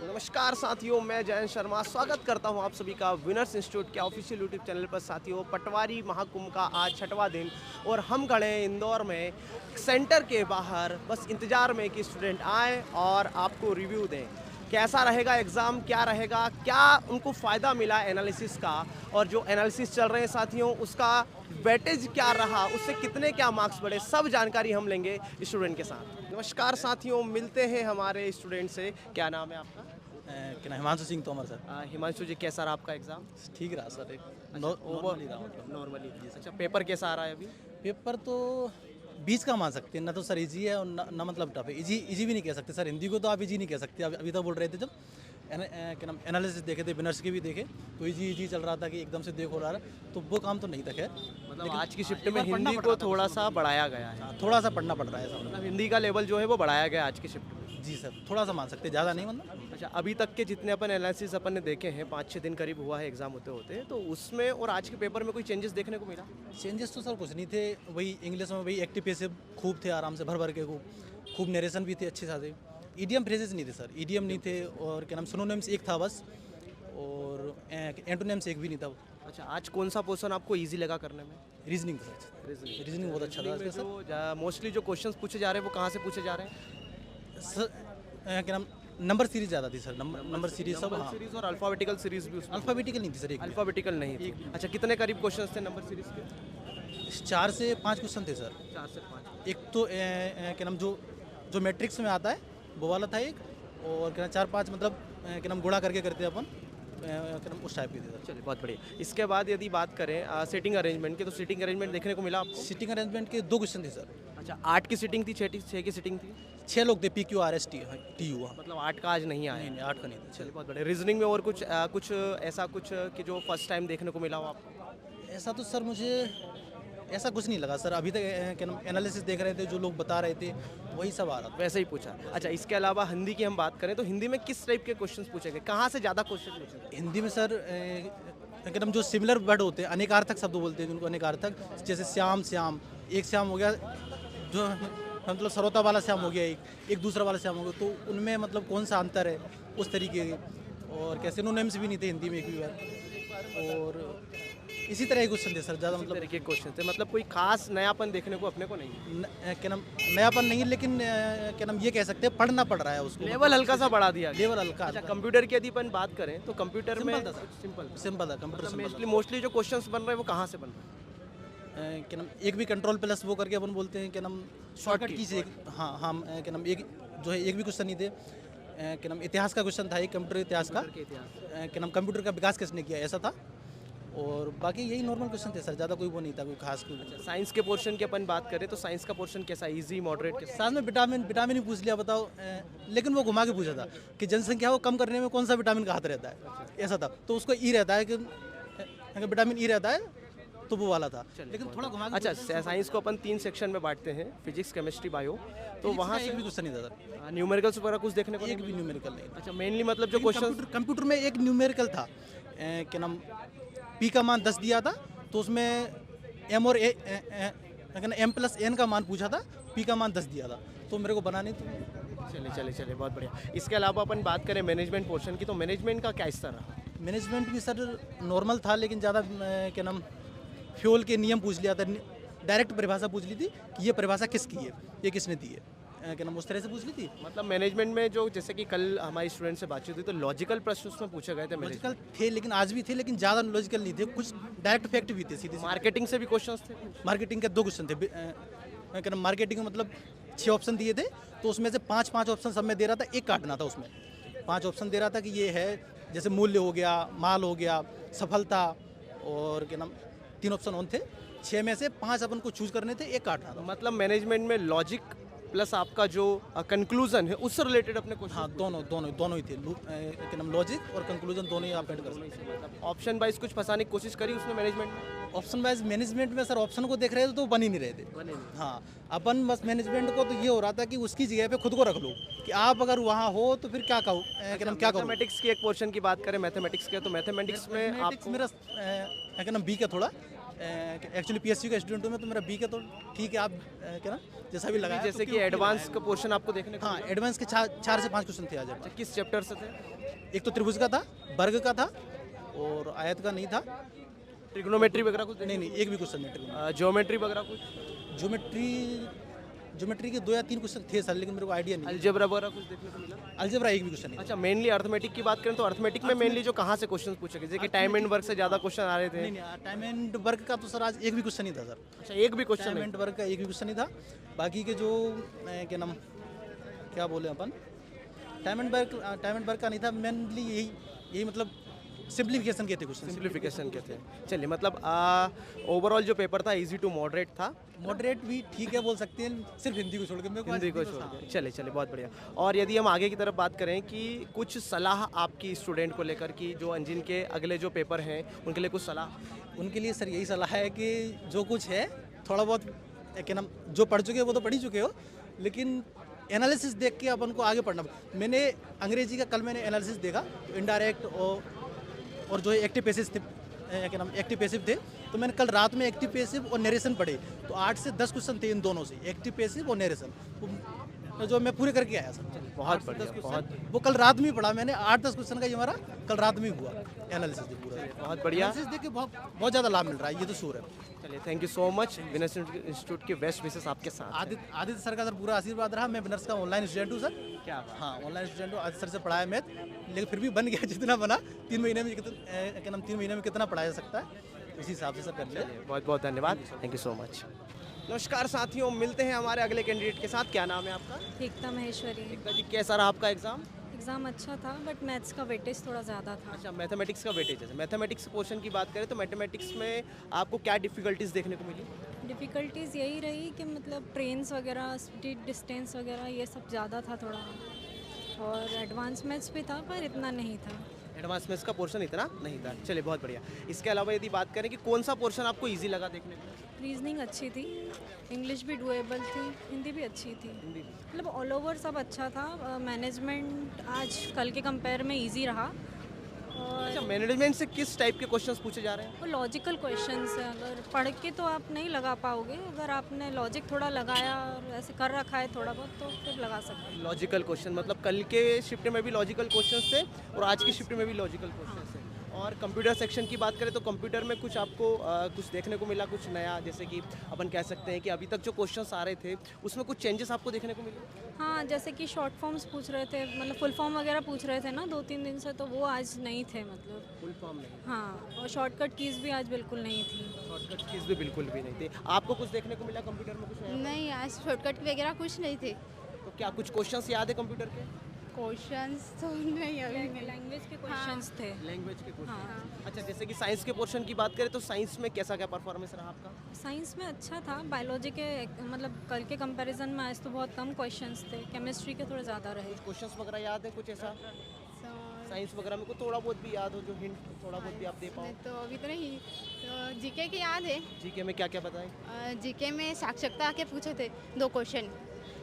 नमस्कार साथियों, मैं जयंत शर्मा स्वागत करता हूं आप सभी का विनर्स इंस्टीट्यूट के ऑफिशियल यूट्यूब चैनल पर। साथियों, पटवारी महाकुंभ का आज 6वां दिन और हम खड़े हैं इंदौर में सेंटर के बाहर, बस इंतज़ार में कि स्टूडेंट आएँ और आपको रिव्यू दें। कैसा रहेगा एग्ज़ाम, क्या रहेगा, क्या उनको फ़ायदा मिला एनालिसिस का, और जो एनालिसिस चल रहे हैं साथियों उसका वेटेज क्या रहा, उससे कितने क्या मार्क्स बढ़े, सब जानकारी हम लेंगे स्टूडेंट के साथ। नमस्कार साथियों, मिलते हैं हमारे स्टूडेंट से। क्या नाम है आपका? क्या नाम हिमांशु सिंह तोमर सर। हिमांशु जी, कैसा रहा आपका एग्ज़ाम? ठीक रहा सर, एक ओवर नॉर्मली रहा मतलब। नॉर्मली। अच्छा, पेपर कैसा आ रहा है अभी? पेपर तो बीच का मान सकते हैं ना, तो सर इजी है और ना मतलब टफ है। इजी इजी भी नहीं कह सकते सर, हिंदी को तो आप इजी नहीं कह सकते। अभी तो बोल रहे थे जब क्या नाम एनालिसिस देखे थे, विनर्स के भी देखे तो इजी इजी चल रहा था कि एकदम से देखो रहा है, तो वो काम तो नहीं था खैर। मतलब लेकिन आज की शिफ्ट एक में बार पढ़ना हिंदी पड़ को रहा था थोड़ा कुछ सा बढ़ाया गया है। हाँ, थोड़ा सा पढ़ना पड़ रहा है सर। मतलब हिंदी का लेवल जो है वो बढ़ाया गया आज की शिफ्ट में। जी सर, थोड़ा सा मान सकते, ज़्यादा नहीं मतलब। अच्छा, अभी तक के जितने अपन एनालिसिस अपन ने देखे हैं, 5-6 दिन करीब हुआ है एग्ज़ाम होते होते, तो उसमें और आज के पेपर में कोई चेंजेस देखने को मिला? चेंजेस तो सर कुछ नहीं थे, वही इंग्लिश में वही एक्टिव पैसिव खूब थे, आराम से भर भर के खूब नरेशन भी थे अच्छे खासे। ईडीएम फ्रेजेस नहीं थे सर, ईडीएम नहीं थे, और क्या नाम सिनोनिम्स एक था बस, और एंटोनिम्स एक भी नहीं था। अच्छा, आज कौन सा पोर्शन आपको ईजी लगा करने में? रीजनिंग था सर, रीजनिंग बहुत अच्छा था सर। मोस्टली जो क्वेश्चंस पूछे जा रहे हैं वो कहाँ से पूछे जा रहे हैं? सर क्या नाम नंबर सीरीज ज़्यादा थी सर, नंबर सीरीज सब। हाँ, सीरीज और अल्फ़ाबेटिकल सीरीज भी उसमें? अल्फ़ाबेटिकल नहीं थी सर, एक अल्फ़ाबेटिकल नहीं थी। अच्छा, कितने करीब क्वेश्चंस थे नंबर सीरीज के? 4 से 5 क्वेश्चन थे सर। 4 से 5। एक तो क्या नाम जो मैट्रिक्स में आता है वो वाला था एक, और क्या नाम 4-5 मतलब क्या नाम गुणा करके करते हैं अपन, क्या नाम उस टाइप के थे सर। चलिए, बहुत बढ़िया। इसके बाद यदि बात करें सीटिंग अरेंजमेंट की, तो सीटिंग अरेंजमेंट देखने को मिला आपको? सीटिंग अरेंजमेंट के 2 क्वेश्चन थे सर। अच्छा, 8 की सीटिंग थी, 6 की सीटिंग थी? 6 लोग थे, PQRSTU। मतलब 8 का आज नहीं आया? नहीं 8 का नहीं था। चलिए, बहुत बढ़िया। रीजनिंग में और कुछ ऐसा कुछ कि जो फर्स्ट टाइम देखने को मिला हो आपको? ऐसा तो सर मुझे ऐसा कुछ नहीं लगा सर, अभी तक क्या नाम एनालिसिस देख रहे थे, जो लोग बता रहे थे वही सब आ रहा था। वैसे ही पूछा। अच्छा, इसके अलावा हिंदी की हम बात करें तो हिंदी में किस टाइप के क्वेश्चंस पूछे गए, कहाँ से ज़्यादा क्वेश्चन पूछे गए? हिंदी में सर क्या नाम जो सिमिलर वर्ड होते हैं, अनेकार्थक शब्द बोलते हैं जिनको, अनेकार्थक, जैसे श्याम श्याम, एक श्याम हो गया, जो मतलब सरोता वाला श्याम हो गया, एक दूसरा वाला श्याम हो गया, तो उनमें मतलब कौन सा अंतर है उस तरीके के। और क्या सिनोनिम्स भी नहीं थे हिंदी में एक भी बार, और इसी तरह के क्वेश्चन थे सर, ज़्यादा मतलब मतलब तरीके के क्वेश्चन थे, मतलब कोई खास नयापन देखने को अपने को नहीं? क्या नाम नयापन नहीं, लेकिन क्या नाम ये कह सकते हैं पढ़ना पड़ रहा है उसको, लेवल हल्का सा बढ़ा दिया गया। लेवल हल्का। अच्छा, कंप्यूटर की यदि अपन बात करें तो कंप्यूटर में सिंपल था सर, सिंपल था कंप्यूटर, सिंपल मोस्टली जो क्वेश्चंस बन रहे हैं वो कहाँ से बन रहे हैं? क्या नाम एक भी कंट्रोल प्लस वो करके अपन बोलते हैं, क्या नाम शॉर्टकट की से। हाँ हाँ क्या नाम एक जो है एक भी क्वेश्चन नहीं थे। क्या नाम इतिहास का क्वेश्चन था, एक कंप्यूटर इतिहास का, क्या नाम कंप्यूटर का विकास किसने किया, ऐसा था। और बाकी यही नॉर्मल क्वेश्चन थे सर, ज़्यादा कोई वो नहीं था कोई खास कोई। साइंस के पोर्शन की अपन बात करें तो साइंस का पोर्शन कैसा, इजी मॉडरेट के? साथ में विटामिन ही पूछ लिया, बताओ। लेकिन वो घुमा के पूछा था कि जनसंख्या को कम करने में कौन सा विटामिन का हाथ रहता है, ऐसा था। तो उसको ई रहता है कि अगर विटामिन ई रहता है तो वो वाला था, लेकिन थोड़ा घुमा के। अच्छा, साइंस को अपन 3 सेक्शन में बांटते हैं, फिजिक्स, केमिस्ट्री, बायो, तो वहाँ एक भी क्वेश्चन नहीं था सर, न्यूमेरिकल्स वगैरह कुछ देखने को एक भी न्यूमेरिकल नहीं। अच्छा, मेनली मतलब जो क्वेश्चन कंप्यूटर में एक न्यूमेरिकल था, क्या नाम पी का मान 10 दिया था, तो उसमें एम और M+N का मान पूछा था, पी का मान 10 दिया था, तो मेरे को बनाने तो। चलिए, बहुत बढ़िया। इसके अलावा अपन बात करें मैनेजमेंट पोर्शन की, तो मैनेजमेंट का क्या स्तर रहा? मैनेजमेंट भी सर नॉर्मल था, लेकिन ज़्यादा क्या नाम फ्यूल के नियम पूछ लिया था, डायरेक्ट परिभाषा पूछ ली थी कि ये परिभाषा किसकी है, ये किसने दी है, क्या नाम उस तरह से पूछ ली थी। मतलब मैनेजमेंट में जो, जैसे कि कल हमारी स्टूडेंट से बातचीत हुई तो लॉजिकल प्रश्न उसमें पूछे गए थे। लॉजिकल थे, लेकिन आज भी थे, लेकिन ज़्यादा लॉजिकल नहीं थे, कुछ डायरेक्ट फैक्ट भी थे सीधे। मार्केटिंग से भी क्वेश्चंस थे? मार्केटिंग के 2 क्वेश्चन थे। क्या नाम मार्केटिंग में मतलब 6 ऑप्शन दिए थे, तो उसमें से 5 ऑप्शन सब में दे रहा था, एक काटना था उसमें। 5 ऑप्शन दे रहा था कि ये है, जैसे मूल्य हो गया, माल हो गया, सफलता, और क्या नाम 3 ऑप्शन ऑन थे। 6 में से 5 अपन को चूज करने थे, एक काटना था। मतलब मैनेजमेंट में लॉजिक प्लस आपका जो कंक्लूजन है उससे रिलेटेड अपने क्वेश्चन? हाँ, दोनों ही थे, क्या नाम लॉजिक और कंक्लूजन दोनों ही आप ऐड कर सकते हैं। मतलब ऑप्शन वाइज कुछ फंसाने की कोशिश करी उसमें मैनेजमेंट में? ऑप्शन वाइज मैनेजमेंट में सर ऑप्शन को देख रहे थे तो बन ही नहीं रहे थे। हाँ, अपन बस मैनेजमेंट को तो ये हो रहा था कि उसकी जगह पे खुद को रख लो, कि आप अगर वहाँ हो तो फिर क्या कहो, क्या नाम क्या करो। मैथमेटिक्स की एक पोर्शन की बात करें, मैथमेटिक्स के, तो मैथमेटिक्स में आपको मेरा क्या नाम बी का थोड़ा एक्चुअली पीएसयू का स्टूडेंट हूँ मैं, तो मेरा बी का तो ठीक है, आप क्या ना जैसा भी लगा जैसे कि एडवांस का पोर्शन आपको देखने को हाँ मिला? एडवांस के 4 से 5 क्वेश्चन थे आज। अच्छा, किस चैप्टर से थे? एक तो त्रिभुज का था, वर्ग का था और आयत का नहीं था। ट्रिग्नोमेट्री वगैरह कुछ नहीं एक भी क्वेश्चन नहीं। ज्योमेट्री वगैरह कुछ? ज्योमेट्री के 2 या 3 क्वेश्चन थे सर, लेकिन मेरे को आइडिया नहीं। अलजेब्रा वगैरह कुछ देखने को मिला? अलजेब्रा एक भी क्वेश्चन नहीं। अच्छा, मेनली अर्थमेटिक की बात करें तो अर्थमेटिक में मेनली जो कहाँ से क्वेश्चन पूछे गए, जैसे कि टाइम एंड वर्क से ज़्यादा क्वेश्चन आ रहे थे? नहीं टाइम एंड वर्क का तो सर आज एक भी क्वेश्चन नहीं था सर। अच्छा, एक भी क्वेश्चन टाइम एंड वर्क का एक भी क्वेश्चन नहीं था। बाकी के जो क्या नाम क्या बोले अपन, टाइम एंड वर्क का नहीं था। मेनली यही मतलब सिंप्लीफिकेशन के थे क्वेश्चन। सिंप्लीफिकेशन के थे। चलिए, मतलब ओवरऑल जो पेपर था इजी टू मॉडरेट था? मॉडरेट भी ठीक है बोल सकते हैं, सिर्फ हिंदी को छोड़ के। मेरे को हिंदी को छोड़ के। चलिए बहुत बढ़िया। और यदि हम आगे की तरफ बात करें कि कुछ सलाह आपकी स्टूडेंट को लेकर कि जो जिनके अगले जो पेपर हैं उनके लिए कुछ सलाह? उनके लिए सर यही सलाह है कि जो कुछ है थोड़ा बहुत क्या नाम जो पढ़ चुके हो वो तो पढ़ ही चुके हो, लेकिन एनालिसिस देख के अपन को आगे पढ़ना। मैंने अंग्रेजी का कल मैंने एनालिसिस देखा, तो इनडायरेक्ट और जो एक्टिव पैसिव थे, क्या नाम एक्टिव पैसिव थे, तो मैंने कल रात में एक्टिव पैसिव और नरेशन पढ़े, तो 8 से 10 क्वेश्चन थे इन दोनों से, एक्टिव पैसिव और नरेशन, तो जो मैं पूरे करके आया सर। बहुत बढ़िया, बहुत। वो कल रात में ही पढ़ा मैंने, 8-10 क्वेश्चन का ये हमारा कल रात में ही हुआ एनालिसिस पूरा। बहुत बढ़िया। एनालिसिस देख के बहुत ज़्यादा लाभ मिल रहा है, ये तो श्योर है। चलिए, thank you so much. Winners institute के बेस्ट विशेस आपके साथ। आदित्य सर का सर पूरा आशीर्वाद रहा। मैं विनर्स का ऑनलाइन स्टूडेंट हूँ सर। क्या बात। हाँ, ऑनलाइन स्टूडेंट हूँ। आदित्य सर से पढ़ाया मैथ, लेकिन फिर भी बन गया जितना बना। 3 महीने में क्या नाम 3 महीने में कितना पढ़ाया जा सकता है, इसी हिसाब से सर कर लिया। बहुत बहुत धन्यवाद, थैंक यू सो मच। नमस्कार साथियों, मिलते हैं हमारे अगले कैंडिडेट के साथ। क्या नाम है आपका? एकता महेश्वरी। एकता जी, कैसा रहा आपका एग्जाम? एग्ज़ाम अच्छा था, बट मैथ्स का वेटेज थोड़ा ज़्यादा था। अच्छा, मैथमेटिक्स का वेटेज है। मैथमेटिक्स पोर्शन की बात करें तो मैथमेटिक्स में आपको क्या डिफिकल्टीज देखने को मिली? डिफ़िकल्टीज़ यही रही कि मतलब ट्रेन्स वगैरह, स्पीड डिस्टेंस वगैरह ये सब ज़्यादा था थोड़ा, और एडवांस मैथ्स भी था पर इतना नहीं था। एडवांस मैथ्स का पोर्शन इतना नहीं था। चलिए, बहुत बढ़िया। इसके अलावा यदि बात करें कि कौन सा पोर्शन आपको ईजी लगा देखने को? रीजनिंग अच्छी थी, इंग्लिश भी डुएबल थी, हिंदी भी अच्छी थी, मतलब ऑल ओवर सब अच्छा था। मैनेजमेंट आज कल के कंपेयर में इजी रहा। और अच्छा, मैनेजमेंट से किस टाइप के क्वेश्चंस पूछे जा रहे हैं? वो लॉजिकल क्वेश्चंस है, अगर पढ़ के तो आप नहीं लगा पाओगे, अगर आपने लॉजिक थोड़ा लगाया और ऐसे कर रखा है थोड़ा बहुत तो फिर लगा सकते हैं। लॉजिकल क्वेश्चन मतलब कल के शिफ्ट में भी लॉजिकल क्वेश्चंस थे और आज की शिफ्ट में भी लॉजिकल क्वेश्चंस थे। और कंप्यूटर सेक्शन की बात करें तो कंप्यूटर में कुछ आपको कुछ देखने को मिला, कुछ नया, जैसे कि अपन कह सकते हैं कि अभी तक जो क्वेश्चंस आ रहे थे उसमें कुछ चेंजेस आपको देखने को मिले? हाँ, जैसे कि शॉर्ट फॉर्म्स पूछ रहे थे, मतलब फुल फॉर्म वगैरह पूछ रहे थे ना 2-3 दिन से, तो वो आज नहीं थे मतलब। फुल फॉर्म नहीं? हाँ, और शॉर्टकट कीज़ भी आज बिल्कुल नहीं थी। शॉर्टकट कीज़ भी बिल्कुल भी नहीं थी। आपको कुछ देखने को मिला कंप्यूटर में? कुछ नया? नहीं, आज शॉर्टकट वगैरह कुछ नहीं थे। तो क्या कुछ क्वेश्चंस याद है कंप्यूटर के? क्वेश्चंस तो नहीं अभी नहीं। लैंग्वेज के क्वेश्चंस थे। लैंग्वेज के क्वेश्चन। हाँ। अच्छा, जैसे कि साइंस के पोर्शन की बात करें तो साइंस में कैसा क्या परफॉर्मेंस रहा आपका? साइंस में अच्छा था, बायोलॉजी के मतलब कल के कंपैरिजन में आज तो बहुत कम क्वेश्चंस थे, केमिस्ट्री के थोड़े ज़्यादा रहे। क्वेश्चंस वगैरह याद है कुछ ऐसा So, साइंस वगैरह में? को थोड़ा बहुत भी याद हो, जो हिंट थोड़ा बहुत भी आप दे पाओ? तो अभी तो नहीं, तो जीके के याद है। जीके में क्या क्या बताएं? जीके में साक्षरता के पूछे थे 2 क्वेश्चन,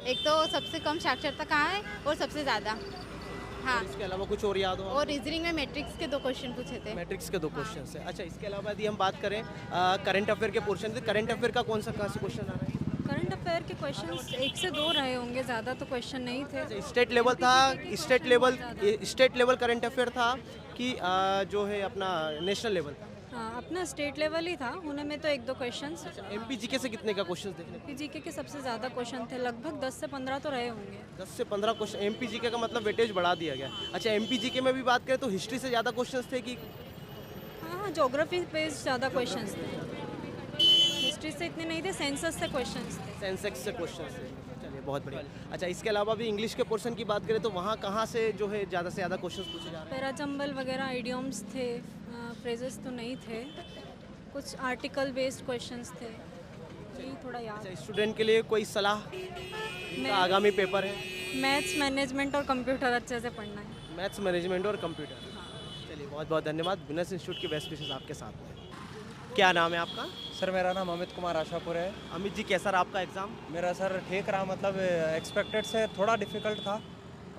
एक तो सबसे कम साक्षरता कहाँ है और सबसे ज़्यादा। हाँ, और इसके अलावा कुछ और याद हो? और रीजनिंग में मैट्रिक्स के 2 क्वेश्चन पूछे थे। मैट्रिक्स के 2 क्वेश्चन है। अच्छा, इसके अलावा यदि हम बात करें करंट अफेयर के पोर्शन से, करंट अफेयर का कौन सा कहाँ से क्वेश्चन आ रहा है? करंट अफेयर के क्वेश्चंस 1 से 2 रहे होंगे, ज़्यादा तो क्वेश्चन नहीं थे। स्टेट लेवल था, स्टेट लेवल करंट अफेयर था कि जो है अपना नेशनल लेवल? हाँ, अपना स्टेट लेवल ही था, उन्हें में तो 1-2 क्वेश्चंस। एमपीजीके से कितने का क्वेश्चन देखने को? जीके के सबसे ज़्यादा क्वेश्चन थे, लगभग 10 से 15 तो रहे होंगे। 10 से 15 क्वेश्चन एमपीजीके का, मतलब वेटेज बढ़ा दिया गया। अच्छा, एमपीजीके में भी बात करें तो हिस्ट्री से ज़्यादा क्वेश्चंस थे कि? हाँ, ज्योग्राफी बेस्ड ज़्यादा क्वेश्चंस थे, हिस्ट्री से इतने नहीं थे, सेंसस से क्वेश्चंस थे। सेंसेक्स से क्वेश्चंस थे। चलिए, बहुत बढ़िया। अच्छा, इसके अलावा भी इंग्लिश के पोर्शन की बात करें तो वहाँ कहाँ से जो है ज़्यादा से ज़्यादा क्वेश्चंस पूछे जा रहे हैं? पैराजम्बल वगैरह आइडियम्स थे, फ्रेजेस तो नहीं थे, कुछ आर्टिकल बेस्ड क्वेश्चंस थे, यही थोड़ा याद। अच्छा, स्टूडेंट के लिए कोई सलाह? इनका आगामी पेपर है, मैथ्स, मैनेजमेंट और कंप्यूटर अच्छे से पढ़ना है। मैथ्स, मैनेजमेंट और कंप्यूटर। चलिए, बहुत बहुत धन्यवाद। विनर्स इंस्टीट्यूट के बेस्ट विशेस आपके साथ में। क्या नाम है आपका? सर मेरा नाम अमित कुमार आशापुर है। अमित जी, कैसा रहा आपका एग्ज़ाम? मेरा सर ठीक रहा, मतलब एक्सपेक्टेड से थोड़ा डिफ़िकल्ट था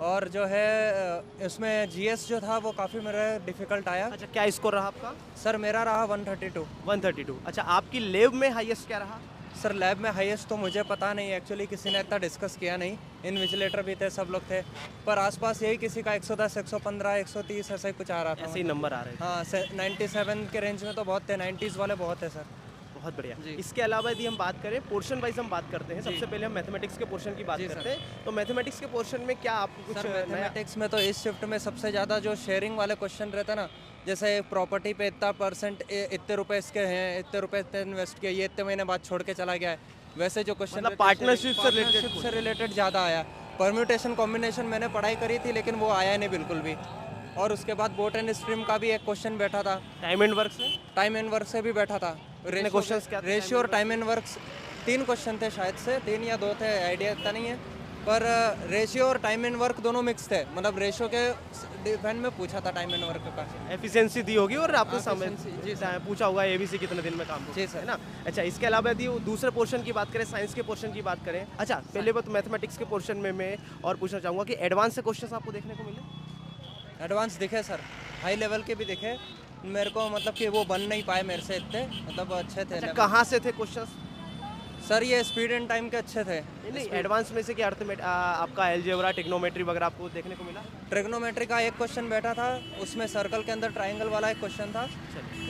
और जो है इसमें जीएस जो था वो काफ़ी मेरा डिफ़िकल्ट आया। अच्छा, क्या स्कोर रहा आपका? सर मेरा रहा 132। 132। अच्छा, आपकी लेब में हाईएस्ट क्या रहा? सर लैब में हाईएस्ट तो मुझे पता नहीं, एक्चुअली किसी ने इतना डिस्कस किया नहीं, इन्विजिलेटर भी थे, सब लोग थे, पर आसपास यही किसी का 110, 115, 130 ऐसा ही कुछ आ रहा था। ऐसे ही नंबर आ रहे थे। हाँ 97 के रेंज में तो बहुत थे, 90s वाले बहुत है सर। बहुत बढ़िया। जी। इसके अलावा यदि हम बात करें पोर्शन वाइज हम बात करते हैं, सबसे पहले हम मैथमेटिक्स के पोर्शन की बात जी, करते हैं। तो मैथमेटिक्स के पोर्शन में क्या आपको कुछ सर नया? मैथमेटिक्स में तो इस शिफ्ट में सबसे ज़्यादा जो शेयरिंग वाले क्वेश्चन रहते हैं ना, जैसे प्रॉपर्टी पे इतना परसेंट इतने रुपए इसके हैं, इतने रुपए इतने इन्वेस्ट किए, ये इतने महीने बाद छोड़ के चला गया है, वैसे जो क्वेश्चन मतलब पार्टनरशिप से रिलेटेड ज़्यादा आया। परम्यूटेशन कॉम्बिनेशन मैंने पढ़ाई करी थी लेकिन वो आया नहीं बिल्कुल भी। और उसके बाद बोट एंड स्ट्रीम का भी एक क्वेश्चन बैठा था, टाइम एंड वर्क से। टाइम एंड वर्क से भी बैठा था। क्वेश्चंस क्या थे रेशियो और टाइम एंड वर्क 3 क्वेश्चन थे शायद से, 3 या 2 थे, आइडिया इतना नहीं है, पर रेशियो और टाइम एंड वर्क दोनों मिक्स थे। मतलब रेशियो के डिपेंड में पूछा था टाइम एंड वर्क का। एफिशिएंसी दी होगी और आपको समय जी पूछा होगा एबीसी कितने दिन में काम जी है सर। ना। अच्छा, इसके अलावा यदि दूसरे पोर्शन की बात करें, साइंस के पोर्शन की बात करें, अच्छा पहले बात मैथमेटिक्स के पोर्शन में मैं और पूछना चाहूँगा कि एडवांस से क्वेश्चन आपको देखने को मिले? एडवांस दिखे सर, हाई लेवल के भी दिखे मेरे को, मतलब कि वो बन नहीं पाए मेरे से इतने, मतलब अच्छे थे। अच्छा, कहाँ से थे क्वेश्चन? सर ये स्पीड एंड टाइम के अच्छे थे। नहीं, एडवांस में से क्या आपका अलजेब्रा, ट्रिग्नोमेट्री वगैरह आपको देखने को मिला? ट्रिग्नोमेट्री का एक क्वेश्चन बैठा था, उसमें सर्कल के अंदर ट्राइंगल वाला एक क्वेश्चन था,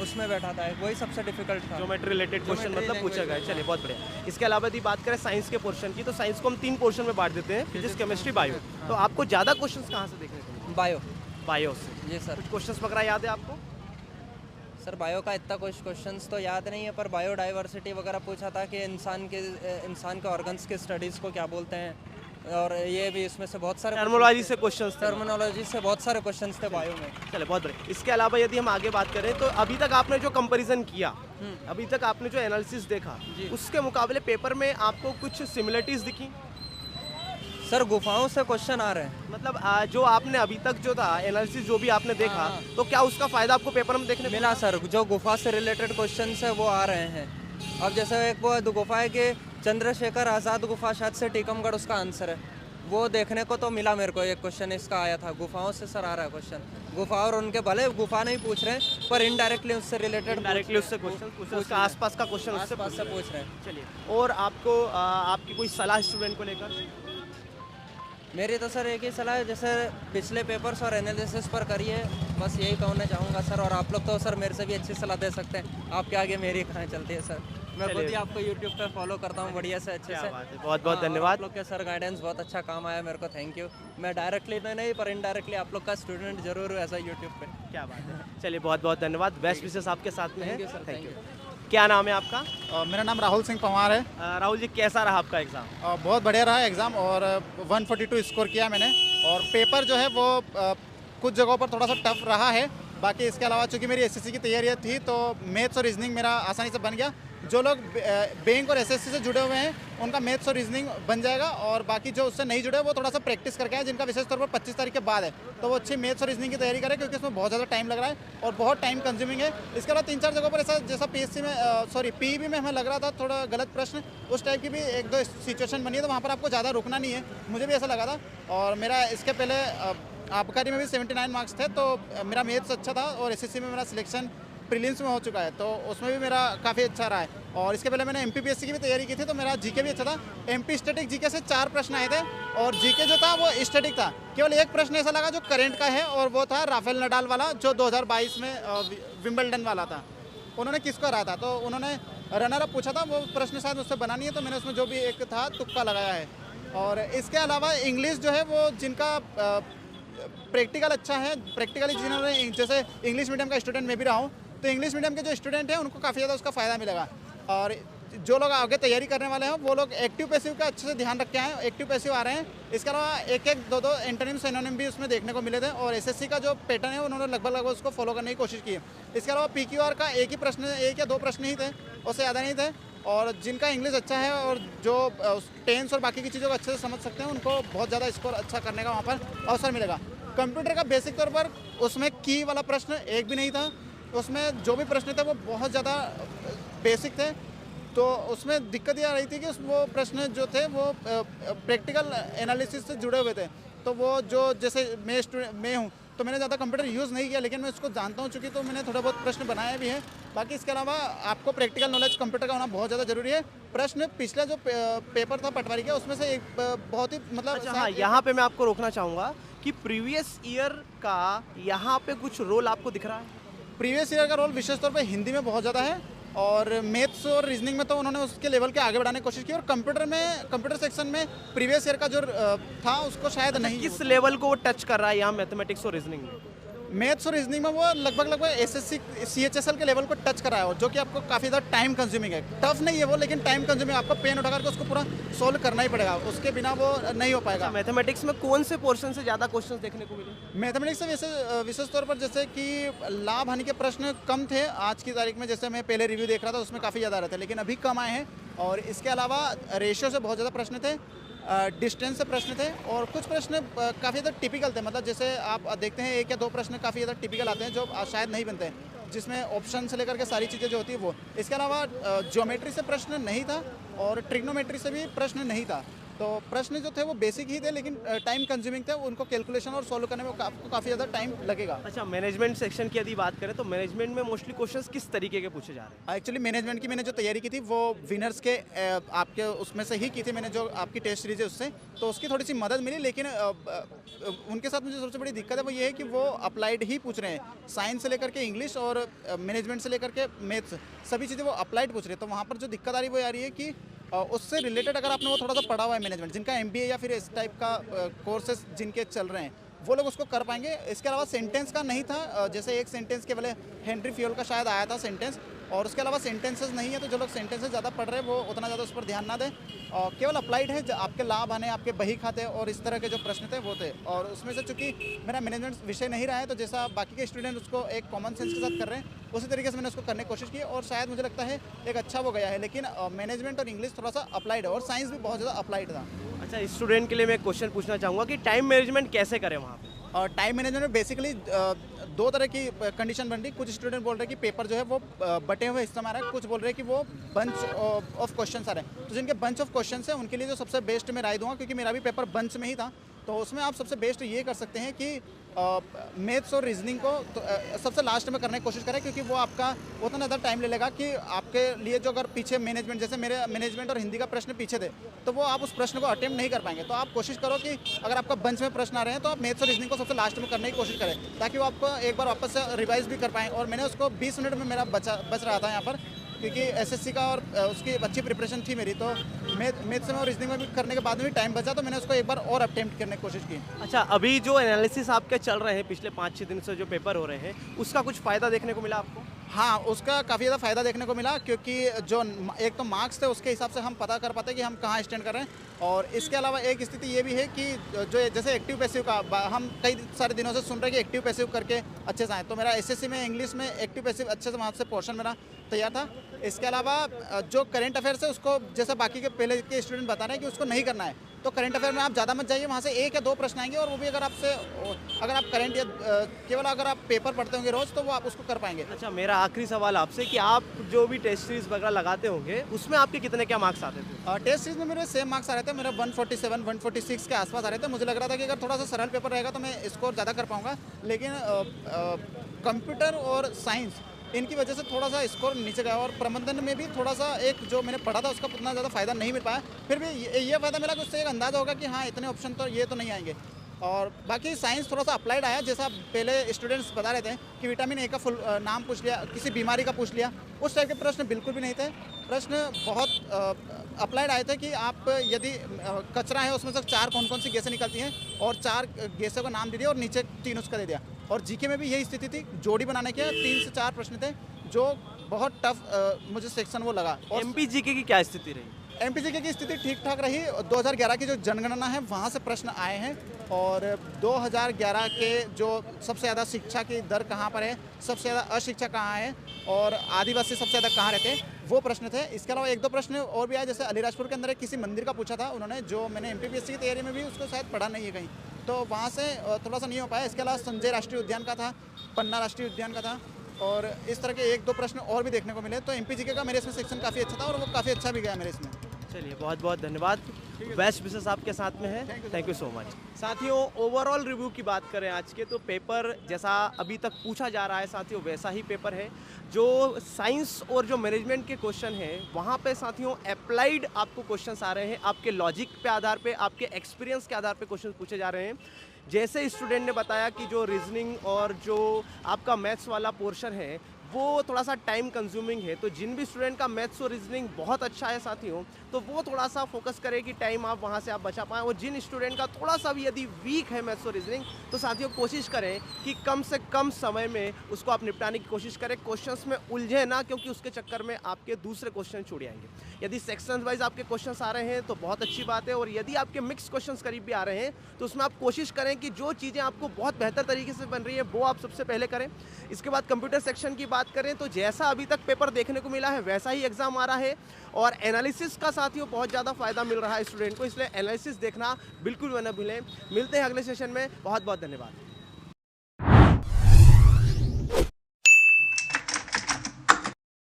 उसमें बैठा था, वही सबसे डिफिकल्ट था। ज्योमेट्री रिलेटेड क्वेश्चन Geometry मतलब पूछा गया है। चलिए, बहुत बढ़िया। इसके अलावा यदि बात करें साइंस के पोर्शन की, तो साइंस को हम 3 पोर्शन में बांट देते हैं, फिजिक्स, केमिस्ट्री, बायो। तो आपको ज़्यादा क्वेश्चन कहाँ से देखने को मिले? बायो। बायो से। जी सर। कुछ क्वेश्चन वगैरह याद है आपको? सर बायो का इतना कुछ क्वेश्चंस तो याद नहीं है, पर बायोडाइवर्सिटी वगैरह पूछा था कि इंसान के ऑर्गन्स के स्टडीज़ को क्या बोलते हैं, और ये भी इसमें से बहुत सारे टर्मिनोलॉजी से क्वेश्चन थे। टर्मिनोलॉजी से बहुत सारे क्वेश्चंस थे बायो में। चले, बहुत बढ़िया। इसके अलावा यदि हम आगे बात करें, तो अभी तक आपने जो कंपैरिजन किया, अभी तक आपने जो एनालिसिस देखा, उसके मुकाबले पेपर में आपको कुछ सिमिलरिटीज दिखी? सर गुफाओं से क्वेश्चन आ रहे हैं। मतलब जो आपने अभी तक जो था एनालिसिस जो भी आपने देखा, तो क्या उसका फायदा आपको पेपर में देखने को मिला? सर जो गुफा से रिलेटेड क्वेश्चंस है वो आ रहे हैं। अब जैसे एक वो गुफा है कि चंद्रशेखर आज़ाद गुफा शायद से टीकमगढ़ उसका आंसर है, वो देखने को तो मिला मेरे को। एक क्वेश्चन इसका आया था, गुफाओं से सर आ रहा है क्वेश्चन। गुफा और उनके भले गुफा नहीं पूछ रहे हैं, पर इनडायरेक्टली उससे रिलेटेड डायरेक्टली उससे क्वेश्चन पूछ रहे हैं, उसका आसपास का क्वेश्चन उससे आसपास से पूछ रहे हैं। चलिए, और आपको आपकी कोई सलाह स्टूडेंट को लेकर? मेरी तो सर एक ही सलाह है, जैसे पिछले पेपर्स और एनालिसिस पर करिए, बस यही कहना चाहूँगा सर। और आप लोग तो सर मेरे से भी अच्छी सलाह दे सकते हैं, आपके आगे मेरी कहाँ चलती है सर। मैं खुद ही आपको यूट्यूब पे फॉलो करता हूँ बढ़िया से, अच्छे से। बहुत बहुत धन्यवाद। आप लोग के सर गाइडेंस बहुत अच्छा काम आया मेरे को, थैंक यू। मैं डायरेक्टली तो नहीं, पर इनडायरेक्टली आप लोग का स्टूडेंट जरूर हूँ ऐसा यूट्यूब पे। क्या बात है। चलिए, बहुत बहुत धन्यवाद। बेस्ट विशेष आपके साथ में है। Thank you, sir, thank thank you. क्या नाम है आपका? मेरा नाम राहुल सिंह पंवार है। राहुल जी, कैसा रहा आपका एग्ज़ाम? बहुत बढ़िया रहा एग्ज़ाम, और 142 स्कोर किया मैंने। और पेपर जो है वो कुछ जगहों पर थोड़ा सा टफ रहा है, बाकी इसके अलावा चूँकि मेरी एसएससी की तैयारी थी तो मैथ्स और रीजनिंग मेरा आसानी से बन गया। जो लोग बैंक और एसएससी से जुड़े हुए हैं उनका मैथ्स और रीजनिंग बन जाएगा, और बाकी जो उससे नहीं जुड़े वो थोड़ा सा प्रैक्टिस करके आए, जिनका विशेष तौर पर 25 तारीख के बाद है, तो वो अच्छी मैथ्स और रीजनिंग की तैयारी करें, क्योंकि इसमें बहुत ज़्यादा टाइम लग रहा है और बहुत टाइम कंज्यूमिंग है। इसके अलावा 3-4 जगहों पर ऐसा, जैसा पीएससी में पीईबी में हमें लग रहा था थोड़ा गलत प्रश्न, उस टाइप की भी 1-2 सिचुएशन बनी है, तो वहाँ पर आपको ज़्यादा रुकना नहीं है, मुझे भी ऐसा लगा था। और मेरा इसके पहले आबकारी में भी 79 मार्क्स थे, तो मेरा मैथ्स अच्छा था, और एसएससी में मेरा सिलेक्शन प्रीलिम्स में हो चुका है, तो उसमें भी मेरा काफ़ी अच्छा रहा है। और इसके पहले मैंने एमपीपीएससी की भी तैयारी की थी, तो मेरा जीके भी अच्छा था। एमपी स्टैटिक जीके से 4 प्रश्न आए थे, और जीके जो था वो स्टैटिक था। केवल एक प्रश्न ऐसा लगा जो करंट का है, और वो था राफेल नडाल वाला, जो 2022 में विंबलडन वाला था। उन्होंने किसको हराया था, तो उन्होंने रनर अप पूछा था, वो प्रश्न शायद उससे बना नहीं है, तो मैंने उसमें जो भी एक था तुक्का लगाया है। और इसके अलावा इंग्लिश जो है वो जिनका प्रैक्टिकल अच्छा है, प्रैक्टिकली जिन्होंने, जैसे इंग्लिश मीडियम का स्टूडेंट मैं भी रहा हूँ, तो इंग्लिश मीडियम के जो स्टूडेंट हैं उनको काफ़ी ज़्यादा उसका फ़ायदा मिलेगा। और जो लोग आगे तैयारी करने वाले हैं वो लोग एक्टिव पैसिव का अच्छे से ध्यान रख के आए, एक्टिव पैसिव आ रहे हैं। इसके अलावा 1-2 एंटोनिम सिनोनिम भी उसमें देखने को मिले थे, और एसएससी का जो पैटर्न है उन्होंने लगभग उसको फॉलो करने की कोशिश की है। इसके अलावा पीक्यूआर का एक या दो प्रश्न ही थे, उससे ज़्यादा नहीं थे। और जिनका इंग्लिश अच्छा है और जो टेंस और बाकी की चीज़ों को अच्छे से समझ सकते हैं, उनको बहुत ज़्यादा स्कोर अच्छा करने का वहाँ पर अवसर मिलेगा। कंप्यूटर का बेसिक तौर पर उसमें की वाला प्रश्न एक भी नहीं था, उसमें जो भी प्रश्न थे वो बहुत ज़्यादा बेसिक थे, तो उसमें दिक्कत ये आ रही थी कि वो प्रश्न जो थे वो प्रैक्टिकल एनालिसिस से जुड़े हुए थे। तो वो जो जैसे मैं हूँ तो मैंने ज़्यादा कंप्यूटर यूज़ नहीं किया, लेकिन मैं उसको जानता हूँ चूँकि, तो मैंने थोड़ा बहुत प्रश्न बनाए भी हैं। बाकी इसके अलावा आपको प्रैक्टिकल नॉलेज कंप्यूटर का होना बहुत ज़्यादा ज़रूरी है। प्रश्न पिछला जो पेपर था पटवारी का, उसमें से एक बहुत ही मतलब अच्छा हाँ, यहाँ पे मैं आपको रोकना चाहूँगा कि प्रीवियस ईयर का यहाँ पे कुछ रोल आपको दिख रहा है? प्रीवियस ईयर का रोल विशेष तौर पे हिंदी में बहुत ज़्यादा है, और मैथ्स और रीजनिंग में तो उन्होंने उसके लेवल के आगे बढ़ाने की कोशिश की, और कंप्यूटर सेक्शन में प्रीवियस ईयर का जो था उसको शायद नहीं। किस लेवल को वो टच कर रहा है यहाँ मैथमेटिक्स और रीजनिंग में? मैथ्स और रीजनिंग में वो लगभग एसएससी CHSL के लेवल को टच कर रहा है, जो कि आपको काफ़ी ज़्यादा टाइम कंज्यूमिंग है। टफ नहीं है वो, लेकिन टाइम कंज्यूमिंग, आपको पेन उठा करके उसको पूरा सोल्व करना ही पड़ेगा, उसके बिना वो नहीं हो पाएगा। मैथमेटिक्स में कौन से पोर्शन से ज़्यादा क्वेश्चंस देखने को मिले? मैथमेटिक्स से विशेष तौर पर जैसे कि लाभ हानि के प्रश्न कम थे आज की तारीख में, जैसे मैं पहले रिव्यू देख रहा था उसमें काफ़ी ज़्यादा रहे थे, लेकिन अभी कम आए हैं। और इसके अलावा रेशियो से बहुत ज़्यादा प्रश्न थे, डिस्टेंस से प्रश्न थे, और कुछ प्रश्न काफ़ी ज़्यादा टिपिकल थे। मतलब जैसे आप देखते हैं 1 या 2 प्रश्न काफ़ी ज़्यादा टिपिकल आते हैं जो शायद नहीं बनते हैं, जिसमें ऑप्शन से लेकर के सारी चीज़ें जो होती है वो। इसके अलावा ज्योमेट्री से प्रश्न नहीं था, और ट्रिग्नोमेट्री से भी प्रश्न नहीं था। तो प्रश्न जो थे वो बेसिक ही थे, लेकिन टाइम कंज्यूमिंग थे, उनको कैलकुलेशन और सॉल्व करने में आपको काफ़ी ज़्यादा टाइम लगेगा। अच्छा, मैनेजमेंट सेक्शन की यदि बात करें तो मैनेजमेंट में मोस्टली क्वेश्चंस किस तरीके के पूछे जा रहे हैं? एक्चुअली मैनेजमेंट की मैंने जो तैयारी की थी वो विनर्स के आपके उसमें से ही की थी मैंने, जो आपकी टेस्ट सीरीज है उससे, तो उसकी थोड़ी सी मदद मिली। लेकिन उनके साथ मुझे सबसे बड़ी दिक्कत है वो ये है कि वो अप्लाइड ही पूछ रहे हैं, साइंस से लेकर के इंग्लिश और मैनेजमेंट से लेकर के मैथ्स, सभी चीज़ें वो अप्लाइड पूछ रहे हैं। तो वहाँ पर जो दिक्कत आ रही है वो आ रही है कि उससे रिलेटेड अगर आपने वो थोड़ा सा पढ़ा हुआ है मैनेजमेंट, जिनका MBA या फिर इस टाइप का कोर्सेज जिनके चल रहे हैं, वो लोग उसको कर पाएंगे। इसके अलावा सेंटेंस का नहीं था, जैसे एक सेंटेंस केवल हेनरी फ्यूल का शायद आया था सेंटेंस, और उसके अलावा सेंटेंसेस नहीं है, तो जो लोग सेंटेंसेस ज़्यादा पढ़ रहे हैं वो उतना ज़्यादा उस पर ध्यान ना दें। और केवल अप्लाइड है, आपके लाभ आने, आपके बही खाते और इस तरह के जो प्रश्न थे वो थे। और उसमें से चूंकि मेरा मैनेजमेंट विषय नहीं रहा है, तो जैसा बाकी के स्टूडेंट उसको एक कॉमन सेंस के साथ कर रहे हैं, उसी तरीके से मैंने उसको करने की कोशिश की, और शायद मुझे लगता है एक अच्छा वो गया है। लेकिन मैनेजमेंट और इंग्लिश थोड़ा सा अप्लाइड है, और साइंस भी बहुत ज़्यादा अप्लाइड था। अच्छा, स्टूडेंट के लिए मैं क्वेश्चन पूछना चाहूँगा कि टाइम मैनेजमेंट कैसे करें वहाँ पे? और टाइम मैनेजमेंट में बेसिकली 2 तरह की कंडीशन बन रही। कुछ स्टूडेंट बोल रहे हैं कि पेपर जो है वो बटे हुए हिस्सा में आ रहा है, कुछ बोल रहे हैं कि वो बंच ऑफ क्वेश्चंस आ रहे हैं। तो जिनके बंच ऑफ क्वेश्चंस है उनके लिए जो सबसे बेस्ट मैं राय दूंगा, क्योंकि मेरा भी पेपर बंच में ही था, तो उसमें आप सबसे बेस्ट ये कर सकते हैं कि मैथ्स और रीजनिंग को तो, सबसे लास्ट में करने की कोशिश करें, क्योंकि वो आपका उतना ज़्यादा टाइम ले लेगा कि आपके लिए जो अगर पीछे मैनेजमेंट, जैसे मेरे मैनेजमेंट और हिंदी का प्रश्न पीछे थे, तो वो आप उस प्रश्न को अटेम्प्ट नहीं कर पाएंगे। तो आप कोशिश करो कि अगर आपका बंच में प्रश्न आ रहे हैं तो आप मैथ्स और रीजनिंग को सबसे लास्ट में करने की कोशिश करें, ताकि वो आपको एक बार वापस से रिवाइज भी कर पाएँ। और मैंने उसको 20 मिनट में मेरा बच रहा था यहाँ पर, क्योंकि SSC का और उसकी अच्छी प्रिपरेशन थी मेरी, तो मैथ्स में और रीजनिंग में भी करने के बाद में भी टाइम बचा, तो मैंने उसको एक बार और अटेम्प्ट करने की कोशिश की। अच्छा, अभी जो एनालिसिस आपके चल रहे हैं पिछले 5-6 दिन से जो पेपर हो रहे हैं, उसका कुछ फ़ायदा देखने को मिला आपको? हाँ, उसका काफ़ी ज़्यादा फ़ायदा देखने को मिला, क्योंकि जो एक तो मार्क्स थे उसके हिसाब से हम पता कर पाते कि हम कहाँ स्टैंड कर रहे हैं। और इसके अलावा एक स्थिति ये भी है कि जो जैसे एक्टिव पैसिव का हम कई सारे दिनों से सुन रहे हैं कि एक्टिव पैसिव करके अच्छे से आए, तो मेरा SSC में इंग्लिश में एक्टिव पैसिव अच्छे से वहाँ से पोर्शन मेरा तैयार था। इसके अलावा जो करंट अफेयर्स है उसको, जैसे बाकी के पहले के स्टूडेंट बता रहे हैं कि उसको नहीं करना है, तो करंट अफेयर में आप ज़्यादा मत जाइए, वहाँ से 1 या 2 प्रश्न आएंगे, और वो भी अगर आप करंट या केवल अगर आप पेपर पढ़ते होंगे रोज़, तो वो आप उसको कर पाएंगे। अच्छा, मेरा आखिरी सवाल आपसे कि आप जो भी टेस्ट सीरीज वगैरह लगाते होंगे, उसमें आपके कितने क्या मार्क्स आते थे? टेस्ट सीरीज में मेरे सेम मार्क्स आ रहे थे, मेरा 147 146 के आसपास आ रहे थे। मुझे लग रहा था कि अगर थोड़ा सा सरल पेपर रहेगा तो मैं स्कोर ज़्यादा कर पाऊँगा, लेकिन कंप्यूटर और साइंस इनकी वजह से थोड़ा सा स्कोर नीचे गया, और प्रबंधन में भी थोड़ा सा एक जो मैंने पढ़ा था उसका उतना ज़्यादा फ़ायदा नहीं मिल पाया। फिर भी ये फ़ायदा मिला कि उससे एक अंदाज़ा होगा कि हाँ, इतने ऑप्शन तो ये तो नहीं आएंगे। और बाकी साइंस थोड़ा सा अप्लाइड आया, जैसा पहले स्टूडेंट्स बता रहे थे कि विटामिन A का फुल नाम पूछ लिया, किसी बीमारी का पूछ लिया, उस टाइप के प्रश्न बिल्कुल भी नहीं थे। प्रश्न बहुत अप्लाइड आए थे कि आप यदि कचरा है उसमें से 4 कौन सी गैसें निकलती हैं, और 4 गैसों का नाम दे दिया और नीचे 3 उसका दे दिया। और जीके में भी यही स्थिति थी, जोड़ी बनाने के 3 से 4 प्रश्न थे, जो बहुत टफ मुझे सेक्शन वो लगा। और MPGK की क्या स्थिति रही? MPGK की स्थिति ठीक ठाक रही। 2011 की जो जनगणना है वहाँ से प्रश्न आए हैं, और 2011 के जो सबसे ज़्यादा शिक्षा की दर कहाँ पर है, सबसे ज़्यादा अशिक्षा कहाँ है, और आदिवासी सबसे ज़्यादा कहाँ रहते हैं, वो प्रश्न थे। इसके अलावा 1-2 प्रश्न और भी आए, जैसे अलीराजपुर के अंदर किसी मंदिर का पूछा था उन्होंने, जो मैंने MPPSC की तैयारी में भी उसको शायद पढ़ा नहीं है कहीं, तो वहाँ से थोड़ा सा नहीं हो पाया। इसके अलावा संजय राष्ट्रीय उद्यान का था, पन्ना राष्ट्रीय उद्यान का था, और इस तरह के 1-2 प्रश्न और भी देखने को मिले। तो MPGK का मेरे इसमें सेक्शन काफ़ी अच्छा था, और वो काफ़ी अच्छा भी गया मेरे इसमें। चलिए बहुत बहुत धन्यवाद। बेस्ट विशेष आपके साथ में है, थैंक यू सो मच। साथियों ओवरऑल रिव्यू की बात करें आज के, तो पेपर जैसा अभी तक पूछा जा रहा है साथियों वैसा ही पेपर है। जो साइंस और जो मैनेजमेंट के क्वेश्चन हैं वहाँ पे साथियों अप्लाइड आपको क्वेश्चंस आ रहे हैं, आपके लॉजिक पे आधार पे, आपके एक्सपीरियंस के आधार पे क्वेश्चन पूछे जा रहे हैं। जैसे स्टूडेंट ने बताया कि जो रीजनिंग और जो आपका मैथ्स वाला पोर्शन है वो थोड़ा सा टाइम कंज्यूमिंग है, तो जिन भी स्टूडेंट का मैथ्स और रीजनिंग बहुत अच्छा है साथियों, तो वो थोड़ा सा फोकस करें कि टाइम आप वहाँ से आप बचा पाएँ। और जिन स्टूडेंट का थोड़ा सा भी यदि वीक है मैथ्स और रीजनिंग, तो साथियों कोशिश करें कि कम से कम समय में उसको आप निपटाने की कोशिश करें, क्वेश्चंस में उलझे ना, क्योंकि उसके चक्कर में आपके दूसरे क्वेश्चन छूट जाएंगे। यदि सेक्शन वाइज आपके क्वेश्चंस आ रहे हैं तो बहुत अच्छी बात है, और यदि आपके मिक्स क्वेश्चंस करीब भी आ रहे हैं तो उसमें आप कोशिश करें कि जो चीज़ें आपको बहुत बेहतर तरीके से बन रही है वो आप सबसे पहले करें। इसके बाद कंप्यूटर सेक्शन की बात करें तो जैसा अभी तक पेपर देखने को मिला है वैसा ही एग्जाम आ रहा है, और एनालिसिस का साथियों बहुत ज़्यादा फायदा मिल रहा है स्टूडेंट को, इसलिए एनालिसिस देखना बिल्कुल न भूलें। मिलते हैं अगले सेशन में, बहुत बहुत धन्यवाद।